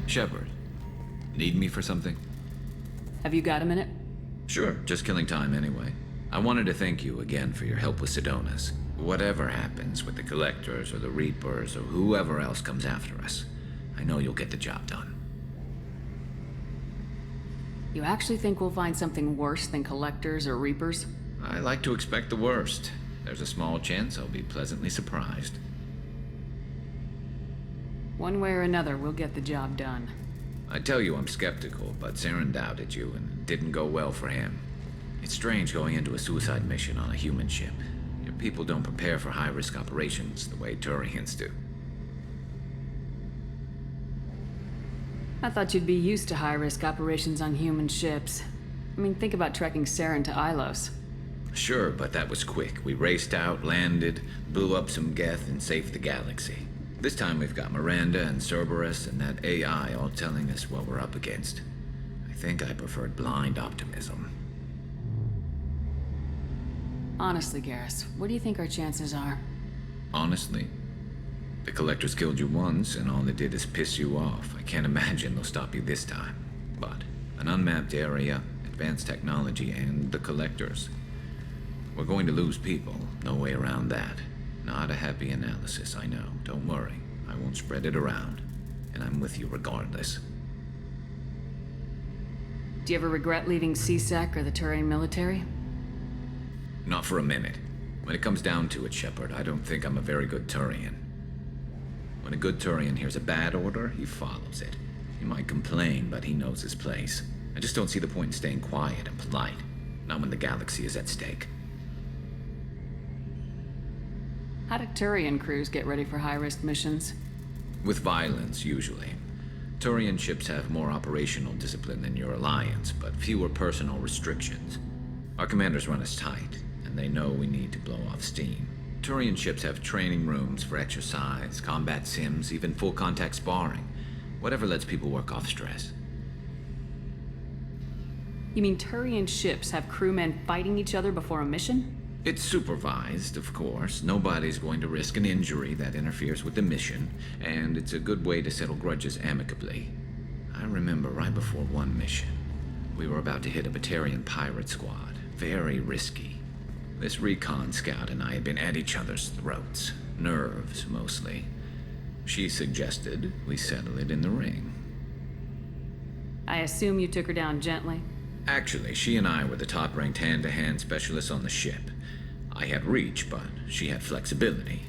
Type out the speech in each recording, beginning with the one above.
Shepard, need me for something? Have you got a minute? Sure, just killing time anyway. I wanted to thank you again for your help with Sedona's. Whatever happens with the Collectors or the Reapers or whoever else comes after us, I know you'll get the job done. You actually think we'll find something worse than Collectors or Reapers? I like to expect the worst. There's a small chance I'll be pleasantly surprised. One way or another, we'll get the job done. I tell you I'm skeptical, but Saren doubted you and it didn't go well for him. It's strange going into a suicide mission on a human ship. Your people don't prepare for high-risk operations the way Turians do. I thought you'd be used to high-risk operations on human ships. I mean, think about trekking Saren to Ilos. Sure, but that was quick. We raced out, landed, blew up some Geth, and saved the galaxy. This time we've got Miranda and Cerberus and that AI all telling us what we're up against. I think I preferred blind optimism. Honestly, Garrus, what do you think our chances are? Honestly, the Collectors killed you once, and all they did is piss you off. I can't imagine they'll stop you this time. But an unmapped area, advanced technology, and the Collectors. We're going to lose people. No way around that. Not a happy analysis, I know. Don't worry. I won't spread it around. And I'm with you regardless. Do you ever regret leaving CSAC or the Turian military? Not for a minute. When it comes down to it, Shepard, I don't think I'm a very good Turian. When a good Turian hears a bad order, he follows it. He might complain, but he knows his place. I just don't see the point in staying quiet and polite. Not when the galaxy is at stake. How do Turian crews get ready for high-risk missions? With violence, usually. Turian ships have more operational discipline than your alliance, but fewer personal restrictions. Our commanders run us tight, and they know we need to blow off steam. Turian ships have training rooms for exercise, combat sims, even full-contact sparring. Whatever lets people work off stress. You mean Turian ships have crewmen fighting each other before a mission? It's supervised, of course. Nobody's going to risk an injury that interferes with the mission, and it's a good way to settle grudges amicably. I remember right before one mission, we were about to hit a Batarian pirate squad. Very risky. This recon scout and I had been at each other's throats. Nerves, mostly. She suggested we settle it in the ring. I assume you took her down gently? Actually, she and I were the top-ranked hand-to-hand specialists on the ship. I had reach, but she had flexibility.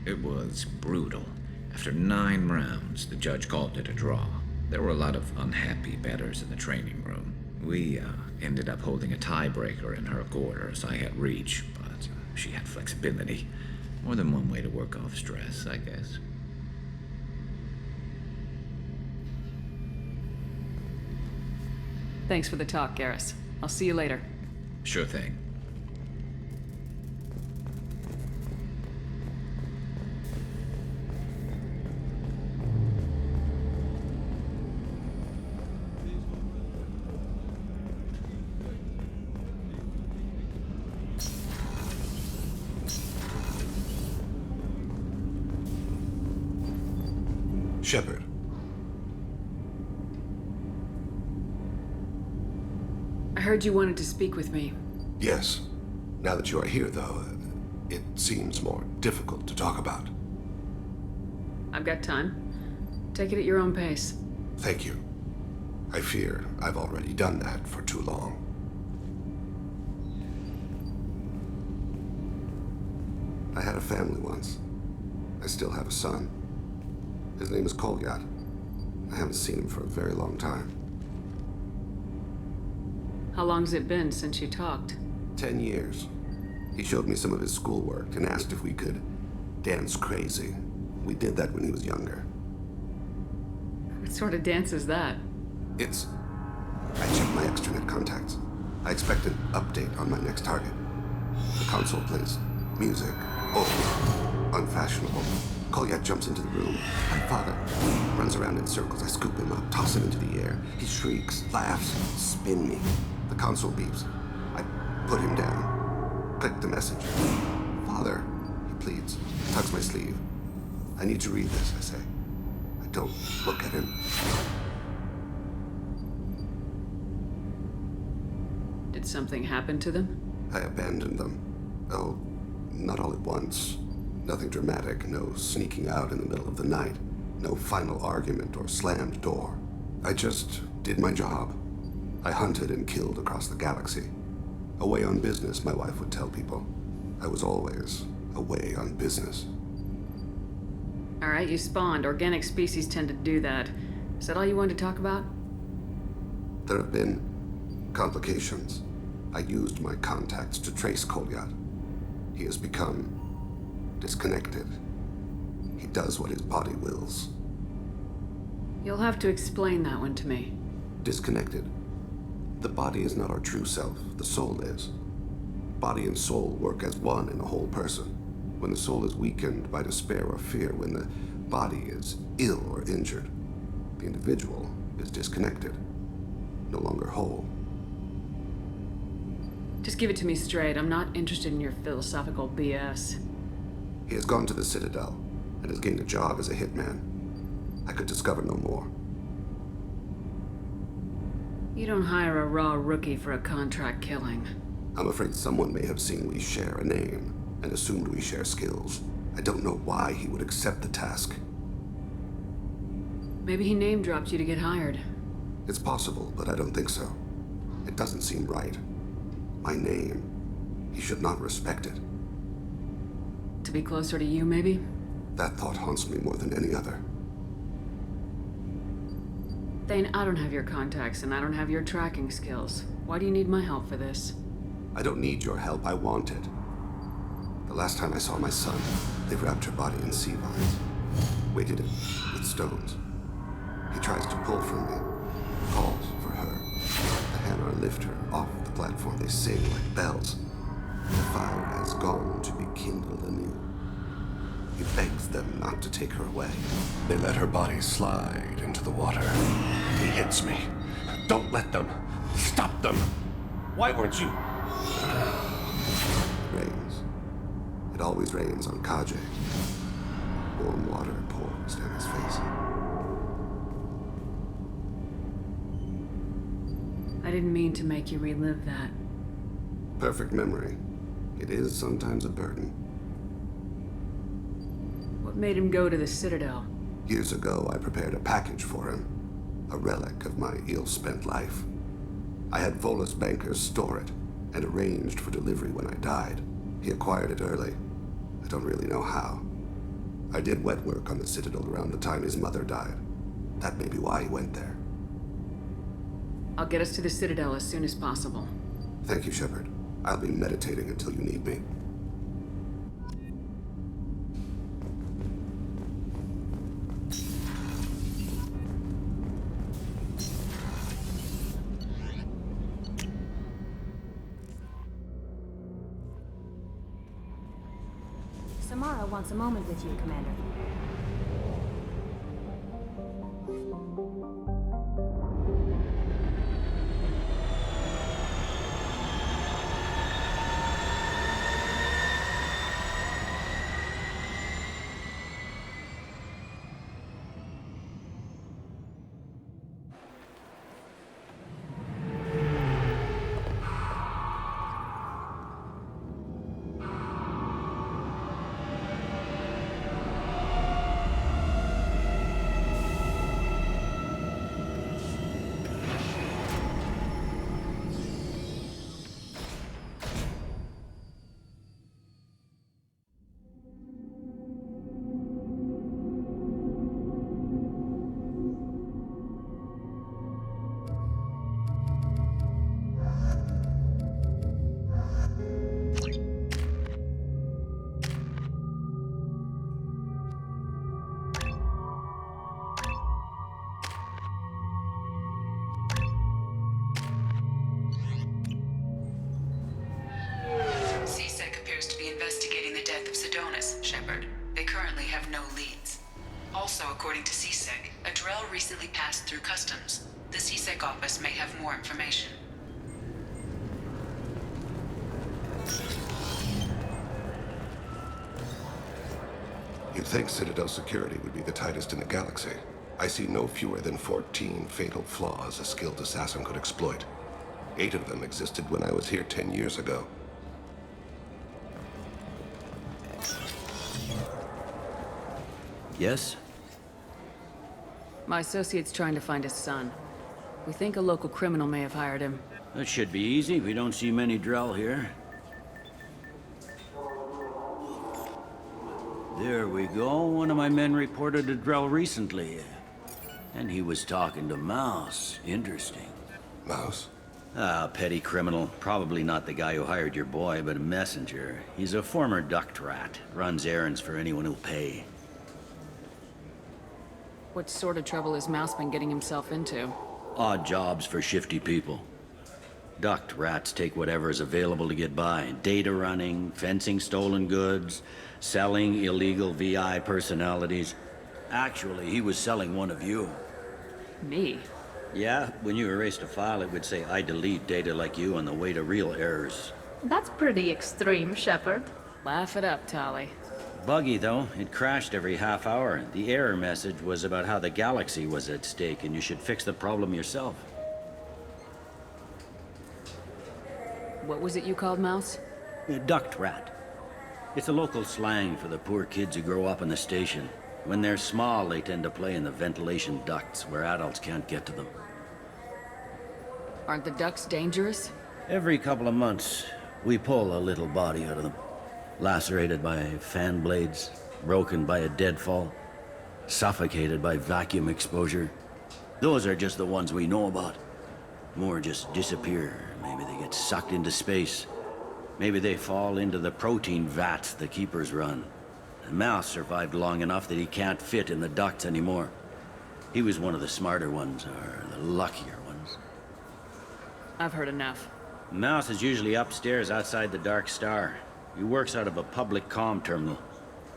It was brutal. After 9 rounds, the judge called it a draw. There were a lot of unhappy bettors in the training room. We ended up holding a tiebreaker in her quarters. I had reach, but she had flexibility. More than one way to work off stress, I guess. Thanks for the talk, Garrus. I'll see you later. Sure thing. Shepard. I heard you wanted to speak with me. Yes. Now that you are here, though, it seems more difficult to talk about. I've got time. Take it at your own pace. Thank you. I fear I've already done that for too long. I had a family once. I still have a son. His name is Kolyat. I haven't seen him for a very long time. How long's it been since you talked? 10 years. He showed me some of his schoolwork and asked if we could dance crazy. We did that when he was younger. What sort of dance is that? I checked my extranet contacts. I expect an update on my next target. The console plays music. Oh, unfashionable. Kolyat jumps into the room. My father runs around in circles. I scoop him up, toss him into the air. He shrieks, laughs, spin me. The console beeps. I put him down. Click the message. Father, he pleads. Tugs my sleeve. I need to read this, I say. I Don't look at him. Did something happen to them? I abandoned them. Oh, not all at once. Nothing dramatic, no sneaking out in the middle of the night, no final argument or slammed door. I just did my job. I hunted and killed across the galaxy. Away on business, my wife would tell people. I was always away on business. Alright, you spawned. Organic species tend to do that. Is that all you wanted to talk about? There have been complications. I used my contacts to trace Kolyat. He has become disconnected. He does what his body wills. You'll have to explain that one to me. Disconnected. The body is not our true self, the soul is. Body and soul work as one in a whole person. When the soul is weakened by despair or fear, when the body is ill or injured, the individual is disconnected, no longer whole. Just give it to me straight. I'm not interested in your philosophical BS. He has gone to the Citadel and has gained a job as a hitman. I could discover no more. You don't hire a raw rookie for a contract killing. I'm afraid someone may have seen we share a name and assumed we share skills. I don't know why he would accept the task. Maybe he name-dropped you to get hired. It's possible, but I don't think so. It doesn't seem right. My name. He should not respect it. To be closer to you, maybe? That thought haunts me more than any other. Thane, I don't have your contacts, and I don't have your tracking skills. Why do you need my help for this? I don't need your help. I want it. The last time I saw my son, they wrapped her body in sea vines, weighted it with stones. He tries to pull from me, calls for her. The hammer lift her off the platform. They sing like bells. The fire has gone to be kindled anew. He begs them not to take her away. They let her body slide into the water. He hits me. Don't let them. Stop them. Why weren't you? It rains. It always rains on Kaje. Warm water pours down his face. I didn't mean to make you relive that. Perfect memory. It is sometimes a burden. What made him go to the Citadel? Years ago, I prepared a package for him. A relic of my ill-spent life. I had Volus bankers store it, and arranged for delivery when I died. He acquired it early. I don't really know how. I did wet work on the Citadel around the time his mother died. That may be why he went there. I'll get us to the Citadel as soon as possible. Thank you, Shepard. I'll be meditating until you need me. Samara wants a moment with you, Commander. Shepard. They currently have no leads. Also, according to CSEC, a Drell recently passed through customs. The CSEC office may have more information. You'd think Citadel security would be the tightest in the galaxy. I see no fewer than 14 fatal flaws a skilled assassin could exploit. 8 of them existed when I was here 10 years ago. Yes? My associate's trying to find his son. We think a local criminal may have hired him. That should be easy. We don't see many Drell here. There we go. One of my men reported a Drell recently. And he was talking to Mouse. Interesting. Mouse? Ah, petty criminal. Probably not the guy who hired your boy, but a messenger. He's a former duct rat. Runs errands for anyone who'll pay. What sort of trouble has Mouse been getting himself into? Odd jobs for shifty people. Duct rats take whatever is available to get by. Data running, fencing stolen goods, selling illegal VI personalities. Actually, he was selling one of you. Me? Yeah, when you erased a file, it would say, I delete data like you on the way to real errors. That's pretty extreme, Shepard. Laugh it up, Tali. Buggy, though. It crashed every half hour. The error message was about how the galaxy was at stake, and you should fix the problem yourself. What was it you called Mouse? A duct rat. It's a local slang for the poor kids who grow up in the station. When they're small, they tend to play in the ventilation ducts where adults can't get to them. Aren't the ducks dangerous? Every couple of months, we pull a little body out of them. Lacerated by fan blades, broken by a deadfall, suffocated by vacuum exposure. Those are just the ones we know about. More just disappear. Maybe they get sucked into space. Maybe they fall into the protein vats the keepers run. The Mouse survived long enough that he can't fit in the ducts anymore. He was one of the smarter ones, or the luckier ones. I've heard enough. Mouse is usually upstairs outside the Dark Star. He works out of a public comm terminal.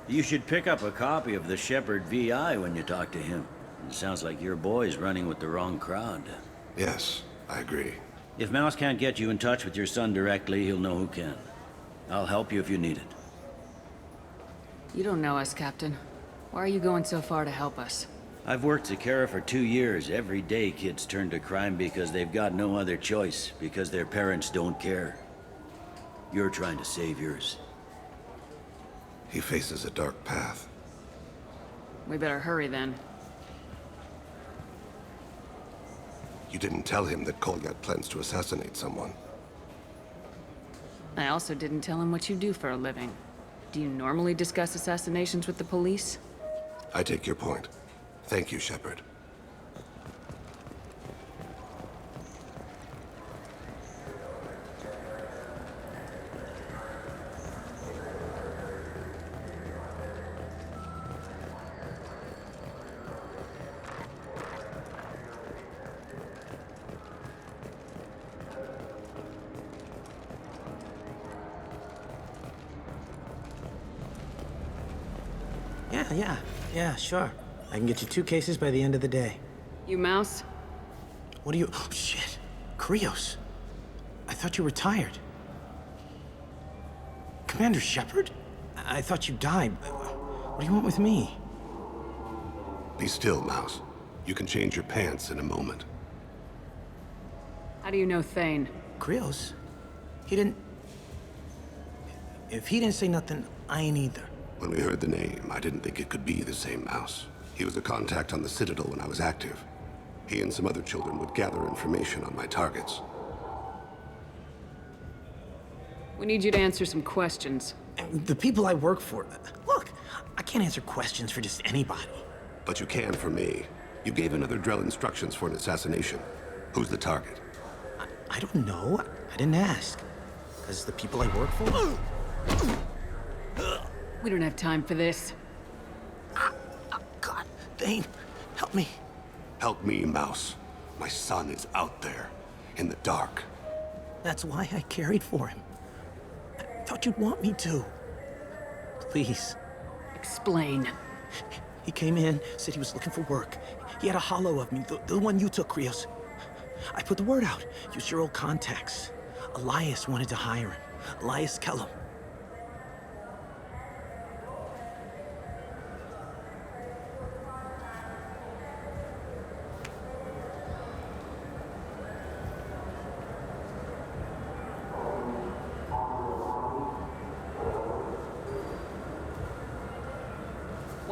You should pick up a copy of the Shepard VI when you talk to him. It sounds like your boy's running with the wrong crowd. Yes, I agree. If Mouse can't get you in touch with your son directly, he'll know who can. I'll help you if you need it. You don't know us, Captain. Why are you going so far to help us? I've worked Zakera for 2 years. Every day kids turn to crime because they've got no other choice, because their parents don't care. You're trying to save yours. He faces a dark path. We better hurry then. You didn't tell him that Kolyat plans to assassinate someone. I also didn't tell him what you do for a living. Do you normally discuss assassinations with the police? I take your point. Thank you, Shepard. Yeah, sure. I can get you 2 cases by the end of the day. You Mouse? What do you... Oh, shit. Krios. I thought you retired. Commander Shepard? I thought you died. What do you want with me? Be still, Mouse. You can change your pants in a moment. How do you know Thane? Krios? He didn't... If he didn't say nothing, I ain't either. When we heard the name, I didn't think it could be the same Mouse. He was a contact on the Citadel when I was active. He and some other children would gather information on my targets. We need you to answer some questions. And the people I work for... Look, I can't answer questions for just anybody. But you can for me. You gave another Drell instructions for an assassination. Who's the target? I don't know. I didn't ask. Because the people I work for... We don't have time for this. God, Thane, help me. Help me, Mouse. My son is out there, in the dark. That's why I carried for him. I thought you'd want me to. Please. Explain. He came in, said he was looking for work. He had a hollow of me, the one you took, Krios. I put the word out. Use your old contacts. Elias wanted to hire him. Elias Kellum.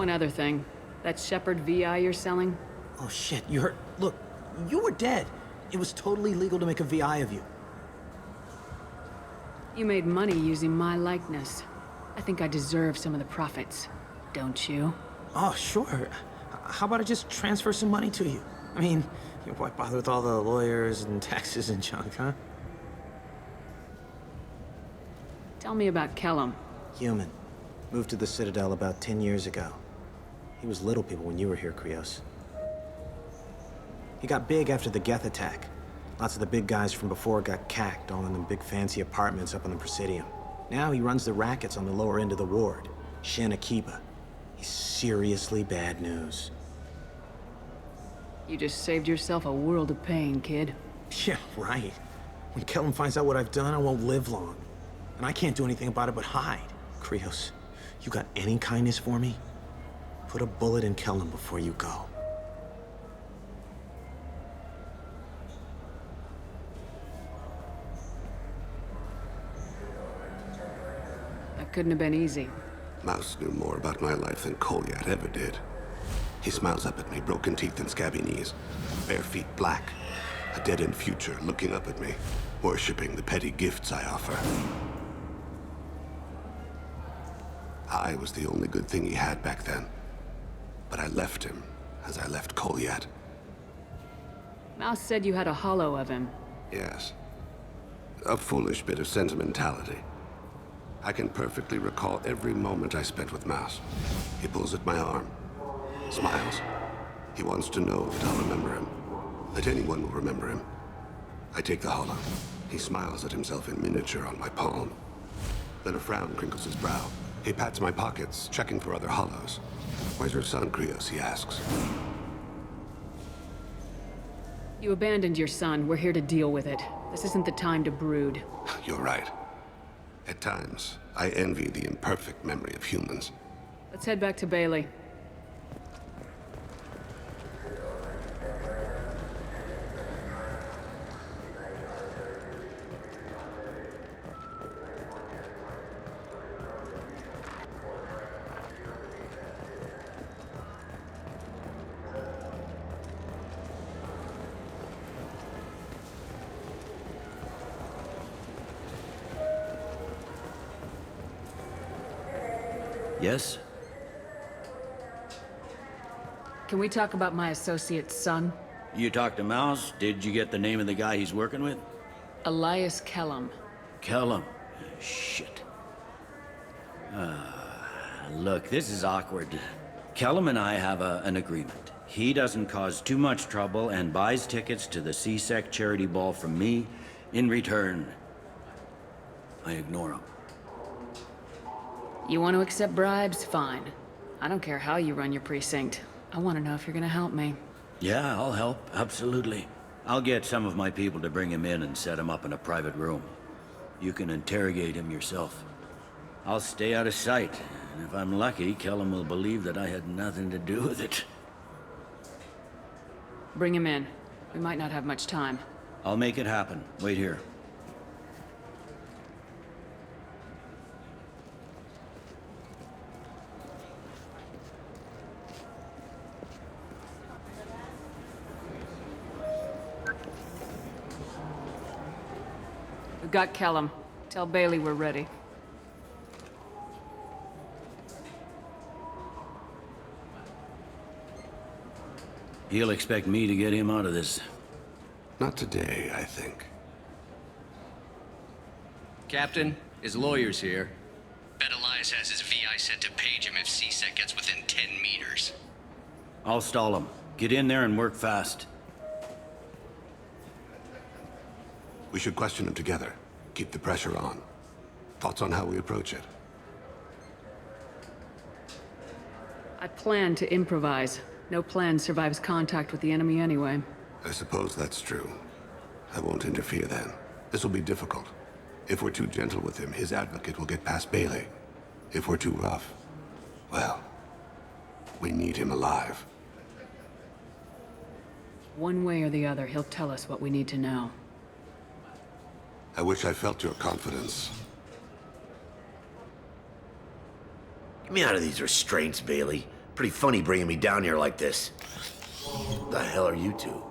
One other thing. That Shepard VI you're selling? Oh shit, you heard? Look, you were dead. It was totally legal to make a VI of you. You made money using my likeness. I think I deserve some of the profits. Don't you? Oh, sure. How about I just transfer some money to you? I mean, why bother with all the lawyers and taxes and junk, huh? Tell me about Kellum. Human. Moved to the Citadel about 10 years ago. He was little people when you were here, Krios. He got big after the Geth attack. Lots of the big guys from before got cacked, all in them big fancy apartments up on the Presidium. Now he runs the rackets on the lower end of the ward, Shin Akiba. He's seriously bad news. You just saved yourself a world of pain, kid. Yeah, right. When Kellum finds out what I've done, I won't live long. And I can't do anything about it but hide. Krios, you got any kindness for me? Put a bullet in Kellum before you go. That couldn't have been easy. Mouse knew more about my life than Kolyat ever did. He smiles up at me, broken teeth and scabby knees. Bare feet black. A dead-end future looking up at me, worshipping the petty gifts I offer. I was the only good thing he had back then. But I left him, as I left Kolyat. Mouse said you had a hollow of him. Yes. A foolish bit of sentimentality. I can perfectly recall every moment I spent with Mouse. He pulls at my arm, smiles. He wants to know that I'll remember him, that anyone will remember him. I take the hollow. He smiles at himself in miniature on my palm. Then a frown crinkles his brow. He pats my pockets, checking for other hollows. Where's your son, Krios? He asks. You abandoned your son. We're here to deal with it. This isn't the time to brood. You're right. At times, I envy the imperfect memory of humans. Let's head back to Bailey. Yes? Can we talk about my associate's son? You talked to Mouse? Did you get the name of the guy he's working with? Elias Kellum. Kellum. Shit. Look, this is awkward. Kellum and I have an agreement. He doesn't cause too much trouble and buys tickets to the CSEC charity ball from me. In return, I ignore him. You want to accept bribes? Fine. I don't care how you run your precinct. I want to know if you're gonna help me. Yeah, I'll help. Absolutely. I'll get some of my people to bring him in and set him up in a private room. You can interrogate him yourself. I'll stay out of sight, and if I'm lucky, Kellum will believe that I had nothing to do with it. Bring him in. We might not have much time. I'll make it happen. Wait here. We've got Kellum. Tell Bailey we're ready. He'll expect me to get him out of this. Not today, I think. Captain, his lawyer's here. Bet Elias has his VI set to page him if CSEC gets within 10 meters. I'll stall him. Get in there and work fast. We should question him together. Keep the pressure on. Thoughts on how we approach it? I plan to improvise. No plan survives contact with the enemy anyway. I suppose that's true. I won't interfere then. This will be difficult. If we're too gentle with him, his advocate will get past Bailey. If we're too rough, well, we need him alive. One way or the other, he'll tell us what we need to know. I wish I felt your confidence. Get me out of these restraints, Bailey. Pretty funny bringing me down here like this. The hell are you two?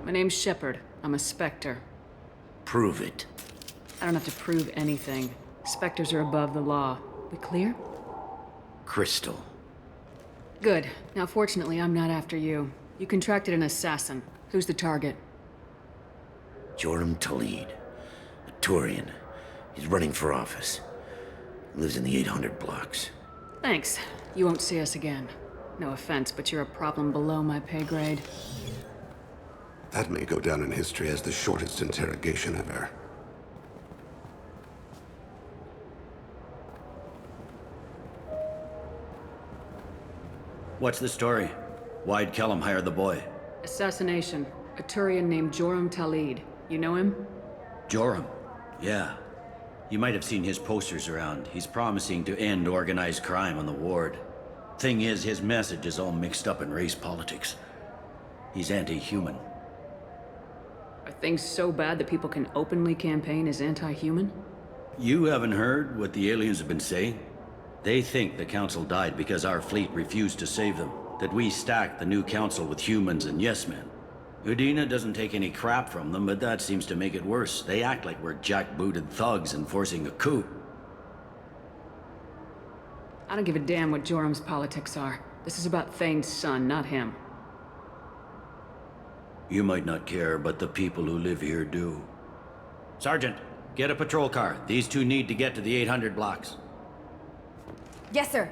My name's Shepard. I'm a Spectre. Prove it. I don't have to prove anything. Spectres are above the law. We clear? Crystal. Good. Now, fortunately, I'm not after you. You contracted an assassin. Who's the target? Joram Talid. A Turian. He's running for office. Lives in the 800 blocks. Thanks. You won't see us again. No offense, but you're a problem below my pay grade. That may go down in history as the shortest interrogation ever. What's the story? Why'd Kellum hire the boy? Assassination. A Turian named Joram Talid. You know him? Joram? Yeah. You might have seen his posters around. He's promising to end organized crime on the ward. Thing is, his message is all mixed up in race politics. He's anti-human. Are things so bad that people can openly campaign as anti-human? You haven't heard what the aliens have been saying? They think the Council died because our fleet refused to save them. That we stacked the new Council with humans and yes-men. Udina doesn't take any crap from them, but that seems to make it worse. They act like we're jackbooted thugs enforcing a coup. I don't give a damn what Joram's politics are. This is about Thane's son, not him. You might not care, but the people who live here do. Sergeant, get a patrol car. These two need to get to the 800 blocks. Yes, sir.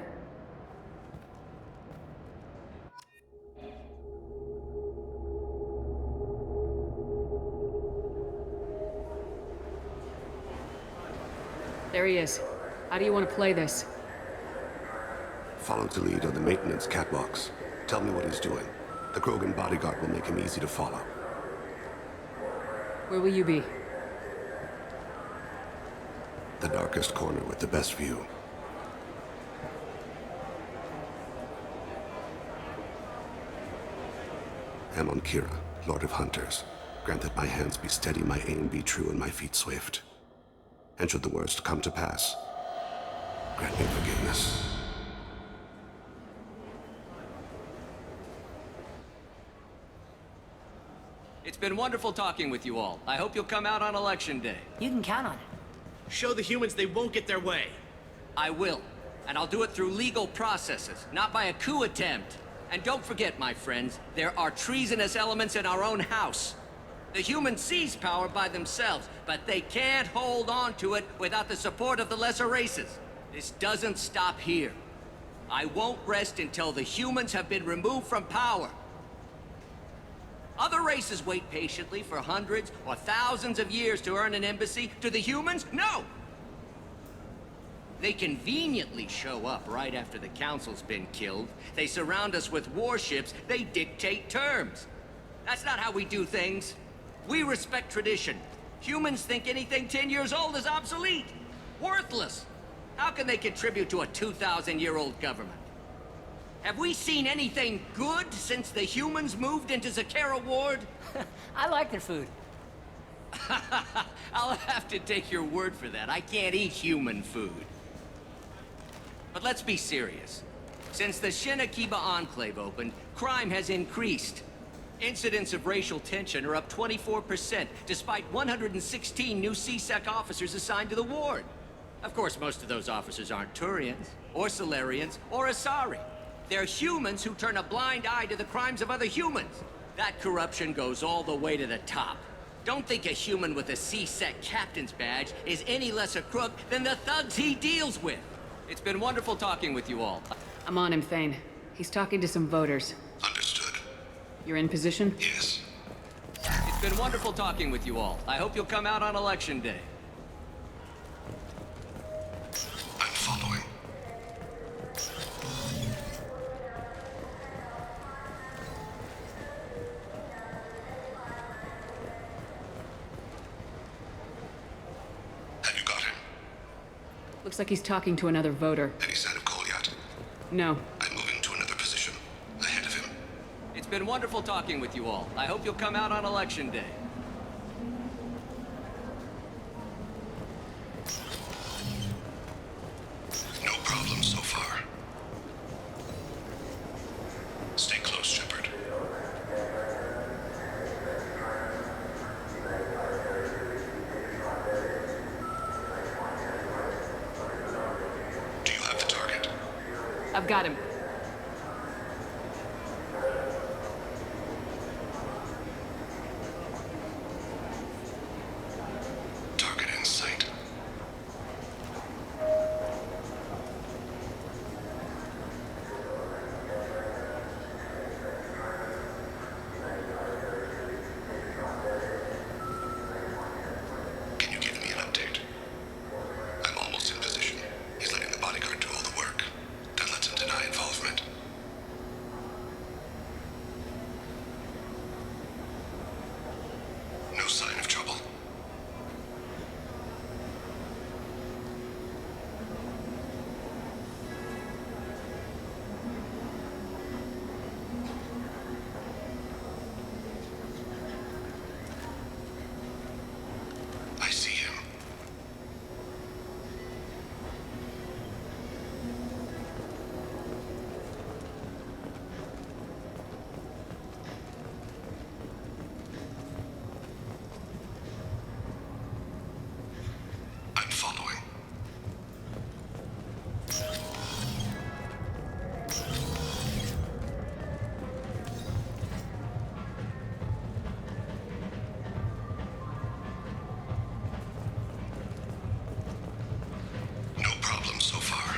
There he is. How do you want to play this? Follow the lead on the maintenance catwalks. Tell me what he's doing. The Krogan bodyguard will make him easy to follow. Where will you be? The darkest corner with the best view. Amon Kira, Lord of Hunters. Grant that my hands be steady, my aim be true, and my feet swift. And should the worst come to pass, grant me forgiveness. It's been wonderful talking with you all. I hope you'll come out on Election Day. You can count on it. Show the humans they won't get their way. I will. And I'll do it through legal processes, not by a coup attempt. And don't forget, my friends, there are treasonous elements in our own house. The humans seize power by themselves, but they can't hold on to it without the support of the lesser races. This doesn't stop here. I won't rest until the humans have been removed from power. Other races wait patiently for hundreds or thousands of years to earn an embassy. To the humans, no! They conveniently show up right after the Council's been killed. They surround us with warships. They dictate terms. That's not how we do things. We respect tradition. Humans think anything 10 years old is obsolete. Worthless. How can they contribute to a 2,000-year-old government? Have we seen anything good since the humans moved into Zakera Ward? I like their food. I'll have to take your word for that. I can't eat human food. But let's be serious. Since the Shenakiba Enclave opened, crime has increased. Incidents of racial tension are up 24%, despite 116 new CSEC officers assigned to the ward. Of course, most of those officers aren't Turians, or Solarians, or Asari. They're humans who turn a blind eye to the crimes of other humans. That corruption goes all the way to the top. Don't think a human with a CSEC captain's badge is any less a crook than the thugs he deals with. It's been wonderful talking with you all. I'm on him, Thane. He's talking to some voters. Understood. You're in position? Yes. It's been wonderful talking with you all. I hope you'll come out on Election Day. I'm following. Have you got him? Looks like he's talking to another voter. Any sign of Kolyat? No. I'm moving to another position. Ahead of him. It's been wonderful talking with you all. I hope you'll come out on Election Day. No problem so far. Stay close, Shepard. Do you have the target? I've got him. Target in sight. Can you give me an update? I'm almost in position. He's letting the bodyguard do all the work. That lets him deny involvement. No sign of trouble. I see him. I'm following. No problem so far.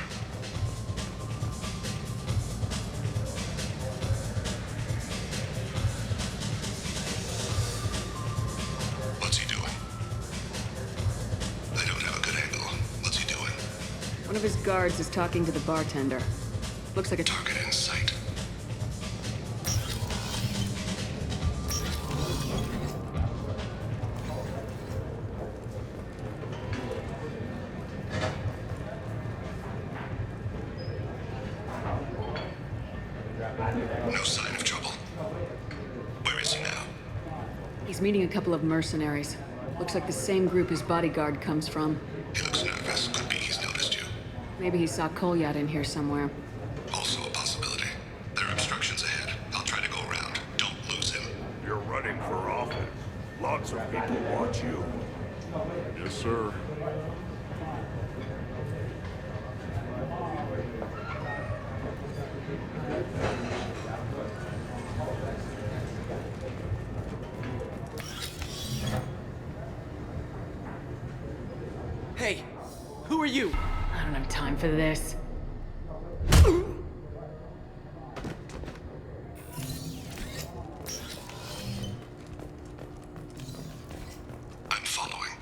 What's he doing? I don't have a good angle. What's he doing? One of his guards is talking to the bartender. Looks like a... Target in sight. No sign of trouble. Where is he now? He's meeting a couple of mercenaries. Looks like the same group his bodyguard comes from. He looks nervous. Could be he's noticed you. Maybe he saw Kolyat in here somewhere. Also a possibility. There are obstructions ahead. I'll try to go around. Don't lose him. You're running for office. Lots of people want you. Yes, sir. Hey, who are you? I don't have time for this. I'm following.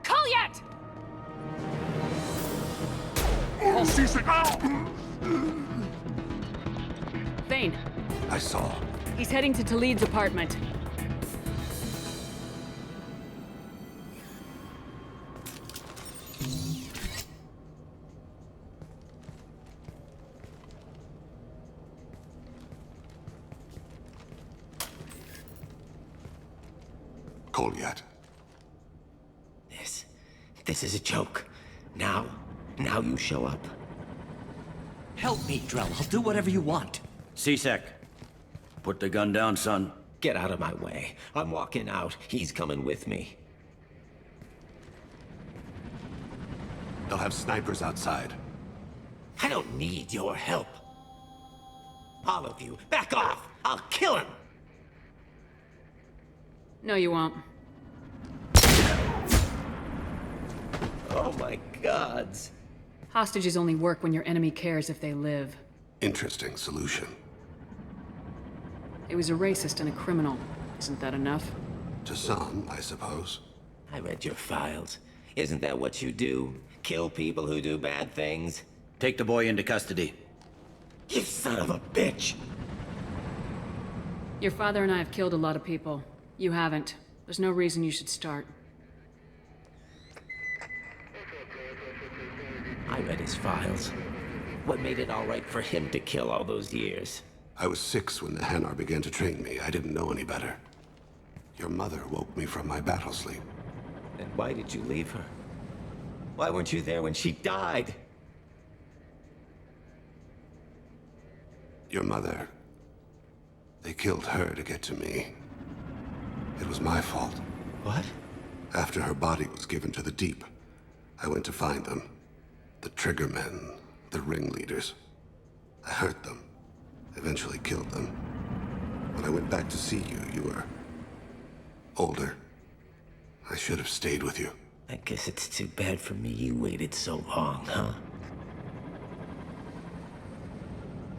Kolyat! Thane, I saw. he's heading to Talid's apartment. Kolyat. This is a joke. Now you show up. Help me, Drell. I'll do whatever you want. C-Sec, put the gun down, son. Get out of my way. I'm walking out. He's coming with me. They'll have snipers outside. I don't need your help. All of you, back off! I'll kill him! No, you won't. Oh my gods. Hostages only work when your enemy cares if they live. Interesting solution. He was a racist and a criminal. Isn't that enough? To some, I suppose. I read your files. Isn't that what you do? Kill people who do bad things? Take the boy into custody. You son of a bitch! Your father and I have killed a lot of people. You haven't. There's no reason you should start. I read his files. What made it all right for him to kill all those years? I was 6 when the Hanar began to train me. I didn't know any better. Your mother woke me from my battle sleep. Then why did you leave her? Why weren't you there when she died? Your mother... They killed her to get to me. It was my fault. What? After her body was given to the Deep, I went to find them. The Triggermen, the ringleaders. I hurt them. Eventually killed them. When I went back to see you, you were... older. I should have stayed with you. I guess it's too bad for me you waited so long, huh?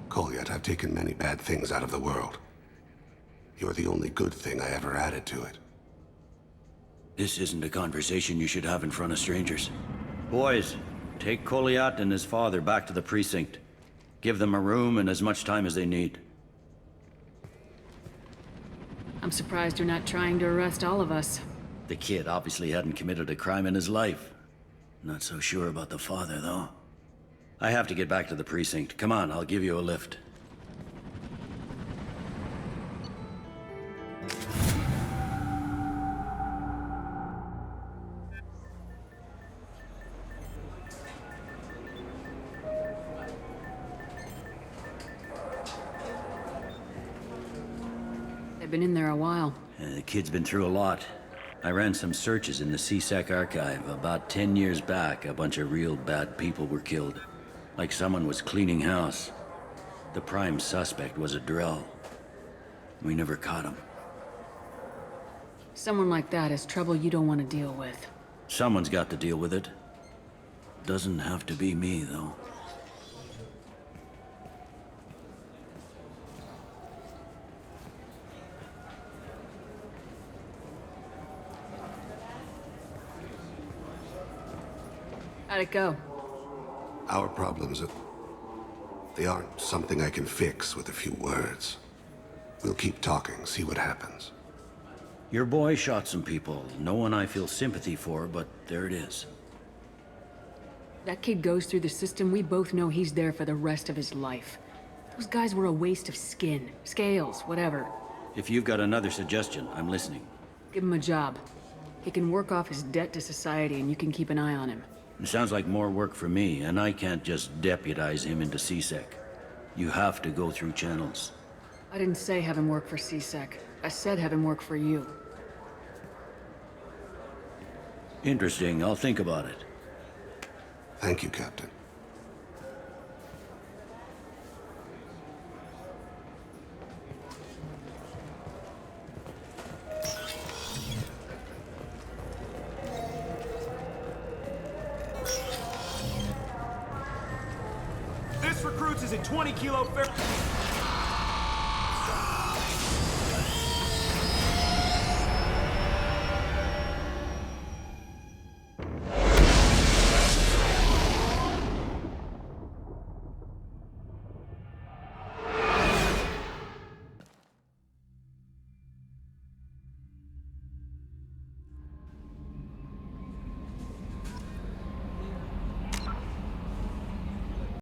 Kolyat, I've taken many bad things out of the world. You're the only good thing I ever added to it. This isn't a conversation you should have in front of strangers. Boys, take Kolyat and his father back to the precinct. Give them a room and as much time as they need. I'm surprised you're not trying to arrest all of us. The kid obviously hadn't committed a crime in his life. Not so sure about the father, though. I have to get back to the precinct. Come on, I'll give you a lift. They've been in there a while. The kid's been through a lot. I ran some searches in the CSEC archive. About 10 years back, a bunch of real bad people were killed. Like someone was cleaning house. The prime suspect was a Drell. We never caught him. Someone like that is trouble you don't want to deal with. Someone's got to deal with it. Doesn't have to be me, though. How'd it go? Our problems, they aren't something I can fix with a few words. We'll keep talking, see what happens. Your boy shot some people. No one I feel sympathy for, but there it is. That kid goes through the system, we both know he's there for the rest of his life. Those guys were a waste of skin, scales, whatever. If you've got another suggestion, I'm listening. Give him a job. He can work off his debt to society and you can keep an eye on him. It sounds like more work for me, and I can't just deputize him into CSEC. You have to go through channels. I didn't say have him work for CSEC. I said have him work for you. Interesting. I'll think about it. Thank you, Captain. This recruits is a 20-kilo fair...